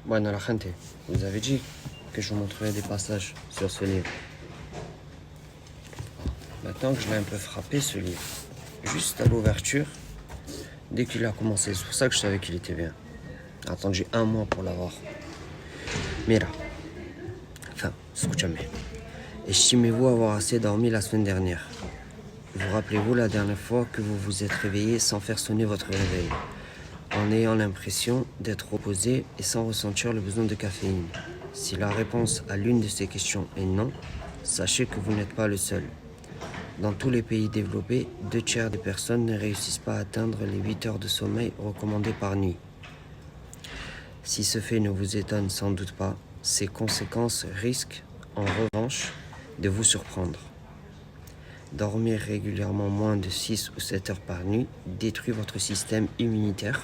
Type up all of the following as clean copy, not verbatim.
Bueno, la gente, vous avez dit que je vous montrerai des passages sur ce livre. Maintenant que je l'ai un peu frappé, ce livre, juste à l'ouverture, dès qu'il a commencé, c'est pour ça que je savais qu'il était bien. J'ai attendu un mois pour l'avoir. Mira. Enfin, escúchame. Estimez-vous avoir assez dormi la semaine dernière? Vous rappelez-vous la dernière fois que vous vous êtes réveillé sans faire sonner votre réveil, en ayant l'impression d'être reposé et sans ressentir le besoin de caféine? Si la réponse à l'une de ces questions est non, sachez que vous n'êtes pas le seul. Dans tous les pays développés, 2/3 des personnes ne réussissent pas à atteindre les 8 heures de sommeil recommandées par nuit. Si ce fait ne vous étonne sans doute pas, ses conséquences risquent, en revanche, de vous surprendre. Dormir régulièrement moins de 6 ou 7 heures par nuit détruit votre système immunitaire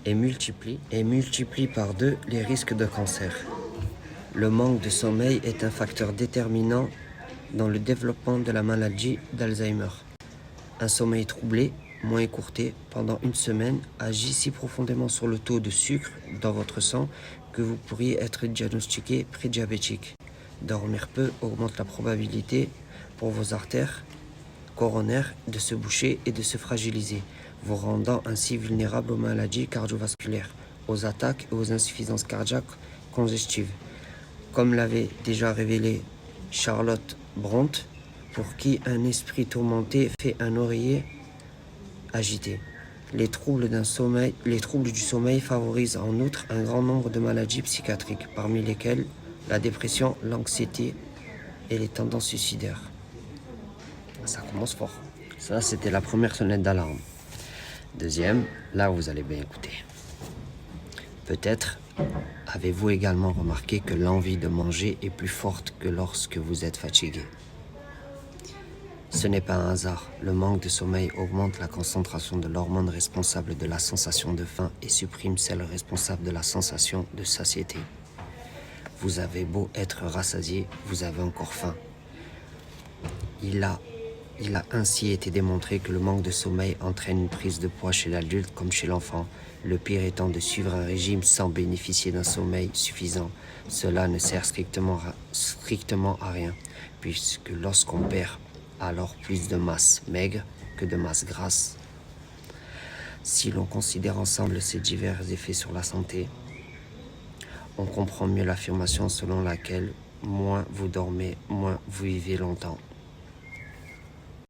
et multiplie par 2 les risques de cancer. Le manque de sommeil est un facteur déterminant dans le développement de la maladie d'Alzheimer. Un sommeil troublé, moins écourté, pendant une semaine, agit si profondément sur le taux de sucre dans votre sang que vous pourriez être diagnostiqué prédiabétique. Dormir peu augmente la probabilité pour vos artères coronaires de se boucher et de se fragiliser, vous rendant ainsi vulnérable aux maladies cardiovasculaires, aux attaques et aux insuffisances cardiaques congestives. Comme l'avait déjà révélé Charlotte Brontë, pour qui un esprit tourmenté fait un oreiller agité. Les troubles du sommeil favorisent en outre un grand nombre de maladies psychiatriques, parmi lesquelles la dépression, l'anxiété et les tendances suicidaires. Ça commence fort. Ça, c'était la première sonnette d'alarme. Deuxième, là vous allez bien écouter. Peut-être avez-vous également remarqué que l'envie de manger est plus forte que lorsque vous êtes fatigué. Ce n'est pas un hasard. Le manque de sommeil augmente la concentration de l'hormone responsable de la sensation de faim et supprime celle responsable de la sensation de satiété. Vous avez beau être rassasié, vous avez encore faim. Il a ainsi été démontré que le manque de sommeil entraîne une prise de poids chez l'adulte comme chez l'enfant. Le pire étant de suivre un régime sans bénéficier d'un sommeil suffisant. Cela ne sert strictement à rien, puisque lorsqu'on perd alors plus de masse maigre que de masse grasse. Si l'on considère ensemble ces divers effets sur la santé, on comprend mieux l'affirmation selon laquelle moins vous dormez, moins vous vivez longtemps.